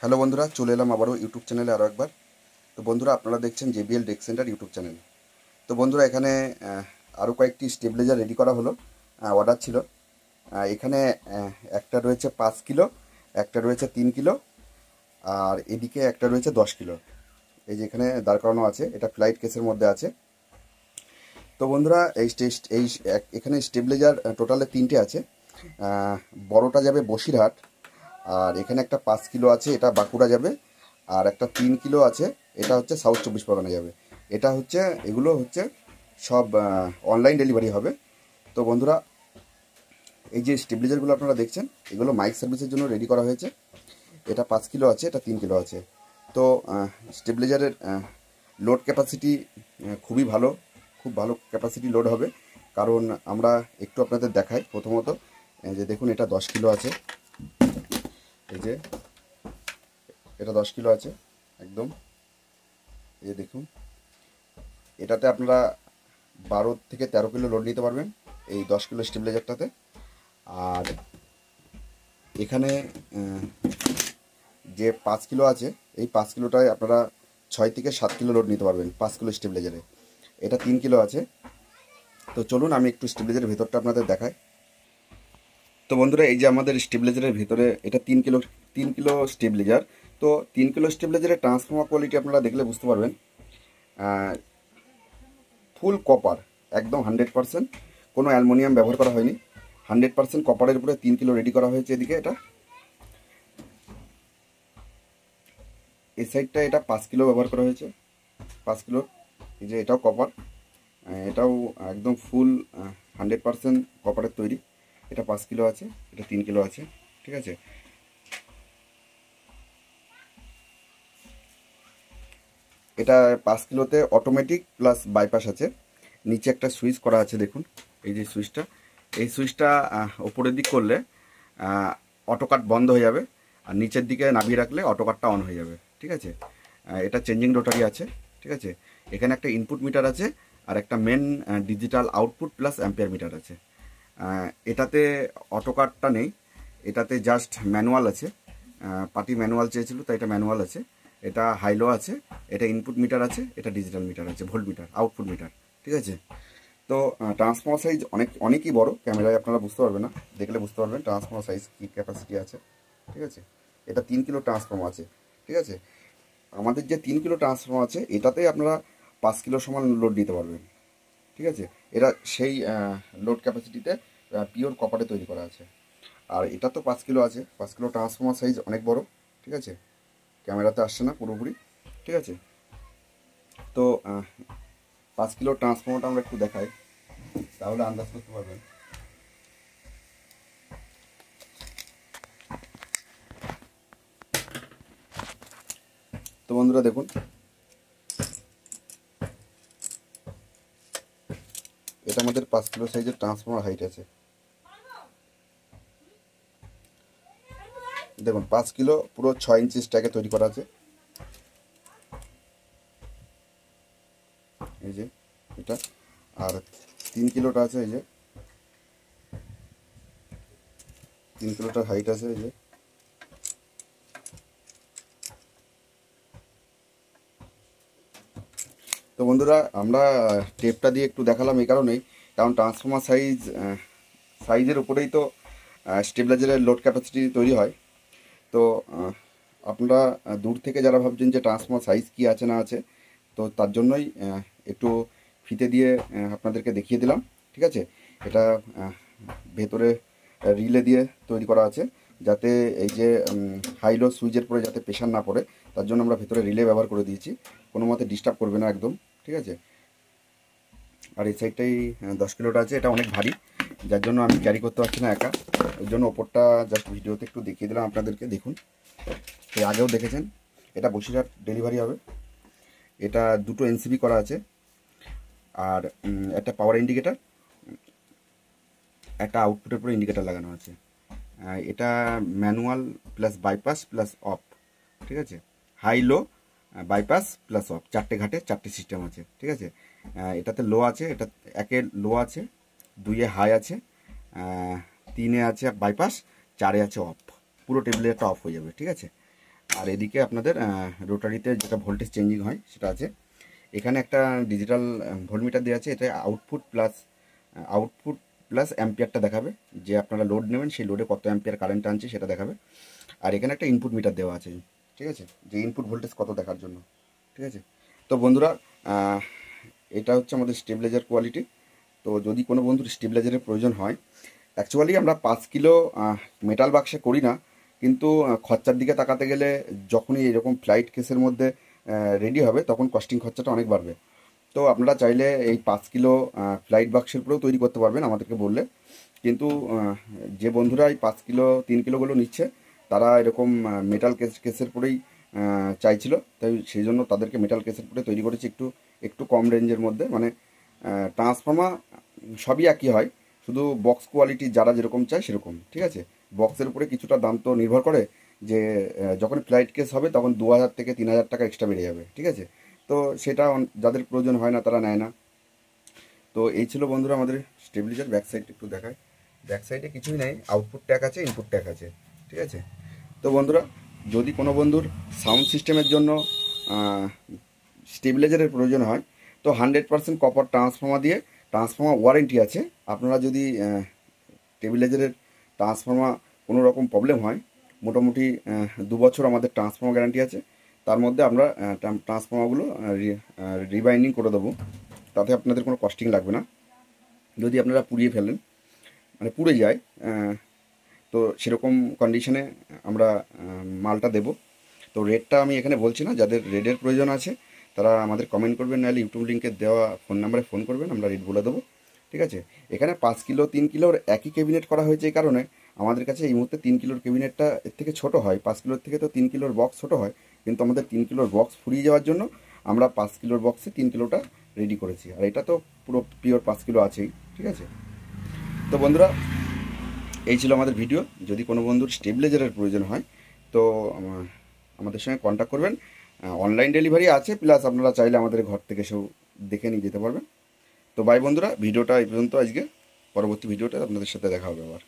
Hello বন্ধুরা, চলে এলাম আবারও ইউটিউব চ্যানেলে আরও একবার। তো বন্ধুরা, আপনারা দেখছেন JBL deck center YouTube channel. তো বন্ধুরা, এখানে আরও কয়েকটি স্টেবিলাইজার রেডি করা হলো, অর্ডার ছিল। এখানে একটা রয়েছে 5 কিলো, একটা রয়েছে 3 কিলো, আর এদিকে একটা রয়েছে 10 কিলো। এই যে এখানে দাঁড় করানো আছে, এটা ফ্লাইট কেসের মধ্যে আছে। তো বন্ধুরা, এখানে স্টেবিলাইজার টোটালে 3টে আছে। বড়টা যাবে বসিরহাট, আর এখানে একটা 5 কিলো আছে, এটা বাঁকুড়া যাবে, আর একটা 3 কিলো আছে, এটা হচ্ছে সাউথ 24 পরগনা যাবে। এগুলো হচ্ছে সব অনলাইন ডেলিভারি হবে। তো বন্ধুরা, এই যে স্টেবিলাইজারগুলো আপনারা দেখছেন, এগুলো মাইক সার্ভিসের জন্য রেডি করা হয়েছে। এটা 5 কিলো আছে, এটা 3 কিলো আছে। তো স্টেবিলাইজারের লোড ক্যাপাসিটি খুবই ভালো, খুব ভালো ক্যাপাসিটি লোড হবে। কারণ আমরা একটু আপনাদের দেখাই প্রথমত, যে দেখুন এটা 10 কিলো আছে, এই যে এটা 10 কিলো আছে একদম। এই যে দেখুন, এটাতে আপনারা 12 থেকে 13 কিলো লোড নিতে পারবেন এই 10 কিলো স্টেবিলাইজারটাতে। আর এখানে যে 5 কিলো আছে, এই 5 কিলোটায় আপনারা 6 থেকে 7 কিলো লোড নিতে পারবেন 5 কিলো স্টেবিলাইজারে। এটা 3 কিলো আছে। তো চলুন আমি একটু স্টেবিলাইজারের ভেতরটা আপনাদের দেখাই। তো বন্ধুরা, এই যে আমাদের স্টেবিলাইজারের ভেতরে এটা 3 কিলো স্টেবিলাইজার। তো 3 কিলো স্টেবিলাইজারের ট্রান্সফর্মার কোয়ালিটি আপনারা দেখলে বুঝতে পারবেন। ফুল কপার, একদম 100%, কোনো অ্যালুমিনিয়াম ব্যবহার করা হয়নি। 100% কপারের উপরে 3 কিলো রেডি করা হয়েছে। এদিকে এটা এই সাইডটা এটা 5 কিলো ব্যবহার করা হয়েছে, 5 কিলো। এই যে এটাও কপার, এটাও একদম ফুল 100% কপারের তৈরি। এটা 5 কিলো আছে, এটা 3 কিলো আছে, ঠিক আছে। এটা 5 কিলোতে অটোমেটিক প্লাস বাইপাস আছে। নিচে একটা সুইচ করা আছে, দেখুন এই যে সুইচটা, এই সুইচটা ওপরের দিক করলে অটো কাট বন্ধ হয়ে যাবে, আর নিচের দিকে নামিয়ে রাখলে অটো কাটটা অন হয়ে যাবে, ঠিক আছে। এটা চেঞ্জিং রোটারি আছে, ঠিক আছে। এখানে একটা ইনপুট মিটার আছে, আর একটা main digital output plus ampere meter আছে। এটাতে অটো কাটটা নেই, এটাতে জাস্ট ম্যানুয়াল আছে। পার্টি ম্যানুয়াল চেয়েছিল, তাই এটা ম্যানুয়াল আছে। এটা হাইলো আছে, এটা ইনপুট মিটার আছে, এটা ডিজিটাল মিটার আছে, ভোল্ট মিটার, আউটপুট মিটার, ঠিক আছে। তো ট্রান্সফর্মার সাইজ অনেকই বড়, ক্যামেরায় আপনারা বুঝতে পারবেন না, দেখলে বুঝতে পারবেন ট্রান্সফর্মার সাইজ কী ক্যাপাসিটি আছে, ঠিক আছে। এটা 3 কিলো ট্রান্সফর্মার আছে, ঠিক আছে। আমাদের যে 3 কিলো ট্রান্সফর্মার আছে, এটাতেই আপনারা 5 কিলো সমান লোড নিতে পারবেন, ঠিক আছে। এটা সেই লোড ক্যাপাসিটিতে পিওর কপারে তৈরি করা আছে। আর এটা তো 5 কিলো আছে, 5 কিলো ট্রান্সফর্মার সাইজ অনেক বড়, ঠিক আছে। ক্যামেরাতে আসছে না পুরোপুরি, ঠিক আছে। তো 5 কিলো ট্রান্সফর্মারটা আমরা একটু দেখাই, তাহলে আন্দাজ করতে পারবেন। তো বন্ধুরা দেখুন, এটা আমাদের 5 কিলো সাইজের ট্রান্সফর্মার হাইট আছে। দেখুন 5 কিলো পুরো 6 ইঞ্চি স্ট্যাকে তৈরি করা আছে। এই যে এটা, আর 3 কিলোটা আছে, এই যে 3 কিলোটার হাইট আছে, এই যে। তো বন্ধুরা, আমরা টেপটা দিয়ে একটু দেখালাম এই কারণেই, কারণ ট্রান্সফর্মার সাইজের উপরেই তো স্টেবিলাইজারের লোড ক্যাপাসিটি তৈরি হয়। তো আপনারা দূর থেকে যারা ভাবছেন যে ট্রান্সফর্মার সাইজ কী আছে না আছে, তো তার জন্যই একটু ফিতে দিয়ে আপনাদেরকে দেখিয়ে দিলাম, ঠিক আছে। এটা ভেতরে রিলে দিয়ে তৈরি করা আছে, যাতে এই যে হাইলো সুইচের পরে যাতে প্রেশার না পড়ে, তার জন্য আমরা ভেতরে রিলে ব্যবহার করে দিয়েছি। কোনো মতে ডিস্টার্ব করবে না একদম, ঠিক আছে। আর এই সাইডটাই 10 কিলোটা আছে, এটা অনেক ভারী, যার জন্য আমি ক্যারি করতে পারছি না একা, ওই জন্য ওপরটা জাস্ট ভিডিওতে একটু দেখিয়ে দিলাম আপনাদেরকে। দেখুন, এর আগেও দেখেছেন, এটা বসিরহাট ডেলিভারি হবে। এটা দুটো এনসিবি করা আছে, আর একটা পাওয়ার ইন্ডিকেটার, একটা আউটপুটের পরে ইন্ডিকেটার লাগানো আছে। এটা manual plus bypass plus off, ঠিক আছে। High low, bypass plus off, 4টে ঘাটে 4টে সিস্টেম আছে, ঠিক আছে। এটাতে লো আছে, এটা 1-এ লো আছে, 2-এ হাই আছে, 3-এ আছে বাইপাস, 4-এ আছে অফ। পুরো টেবিলে একটা অফ হয়ে যাবে, ঠিক আছে। আর এদিকে আপনাদের রোটারিতে যেটা ভোল্টেজ চেঞ্জিং হয় সেটা আছে। এখানে একটা ডিজিটাল ভোল্টমিটার দেওয়া আছে, এটা আউটপুট প্লাস অ্যাম্পিয়ারটা দেখাবে, যে আপনারা লোড নেবেন সেই লোডে কত অ্যাম্পিয়ার কারেন্ট আনছে সেটা দেখাবে। আর এখানে একটা ইনপুট মিটার দেওয়া আছে, ঠিক আছে, যে ইনপুট ভোল্টেজ কত দেখার জন্য, ঠিক আছে। তো বন্ধুরা এটা হচ্ছে আমাদের স্টেবিলাইজার কোয়ালিটি। তো যদি কোনো বন্ধুর স্টেবিলাইজারের প্রয়োজন হয়, অ্যাকচুয়ালি আমরা 5 কিলো মেটাল বাক্সে করি না, কিন্তু খরচার দিকে তাকাতে গেলে যখনই এরকম ফ্লাইট কেসের মধ্যে রেডি হবে তখন কস্টিং খরচাটা অনেক বাড়বে। তো আপনারা চাইলে এই 5 কিলো ফ্লাইট বাক্সের উপরেও তৈরি করতে পারবেন আমাদেরকে বললে, কিন্তু যে বন্ধুরা এই 5 কিলো 3 কিলোগুলো নিচ্ছে তারা এরকম মেটাল কেসের পরেই চাইছিল, তাই সেই জন্য তাদেরকে মেটাল কেসের পরে তৈরি করেছি, একটু একটু কম রেঞ্জের মধ্যে। মানে ট্রান্সফর্মার সবই একই হয়, শুধু বক্স কোয়ালিটি যারা যেরকম চায় সেরকম, ঠিক আছে। বক্সের উপরে কিছুটা দাম তো নির্ভর করে, যে যখন ফ্লাইট কেস হবে তখন 2000 থেকে 3000 টাকা এক্সট্রা বেড়ে যাবে, ঠিক আছে। তো সেটা যাদের প্রয়োজন হয় না তারা নেয় না। তো এই ছিল বন্ধুরা আমাদের স্টেবিলাইজার। ব্যাক সাইড একটু দেখায়। ব্যাক সাইডে কিছুই নেই, আউটপুট ট্যাগ আছে, ইনপুট ট্যাগ আছে, ঠিক আছে। তো বন্ধুরা যদি কোনো বন্ধুর সাউন্ড সিস্টেমের জন্য স্টেবিলাইজারের প্রয়োজন হয়, তো 100% কপার ট্রান্সফর্মার ওয়ারেন্টি আছে। আপনারা যদি স্টেবিলাইজারের ট্রান্সফর্মার কোনো রকম প্রবলেম হয়, মোটামুটি 2 বছর আমাদের ট্রান্সফর্মার গ্যারান্টি আছে। তার মধ্যে আমরা ট্রান্সফর্মারগুলো রিবাইন্ডিং করে দেবো, তাতে আপনাদের কোনো কস্টিং লাগবে না। যদি আপনারা পুড়িয়ে ফেলেন, মানে পুড়ে যায়, তো সেরকম কন্ডিশনে আমরা মালটা দেব। তো রেটটা আমি এখানে বলছি না, যাদের রেটের প্রয়োজন আছে তারা আমাদের কমেন্ট করবেন, নাহলে ইউটিউব লিঙ্কে দেওয়া ফোন নাম্বারে ফোন করবেন, আমরা রেট বলে দেবো, ঠিক আছে। এখানে 5 কিলো 3 কিলোর একই ক্যাবিনেট করা হয়েছে, এই কারণে আমাদের কাছে এই মুহূর্তে 3 কিলোর ক্যাবিনেটটা এর থেকে ছোটো হয়। 5 কিলোর থেকে তো 3 কিলোর বক্স ছোটো হয়, কিন্তু আমাদের 3 কিলোর বক্স ফুরিয়ে যাওয়ার জন্য আমরা 5 কিলোর বক্সে 3 কিলোটা রেডি করেছি। আর এটা তো পুরো পিওর 5 কিলো আছেই, ঠিক আছে। তো বন্ধুরা এই ছিল আমাদের ভিডিও। যদি কোনো বন্ধুর স্টেবিলাইজারের প্রয়োজন হয় তো আমাদের সঙ্গে কন্ট্যাক্ট করবেন। অনলাইন ডেলিভারি আছে, প্লাস আপনারা চাইলে আমাদের ঘর থেকে এসেও দেখে নিয়ে যেতে পারবেন। তো বাই বন্ধুরা, ভিডিওটা এই পর্যন্ত আজকে। পরবর্তী ভিডিওটা আপনাদের সাথে দেখা হবে আবার।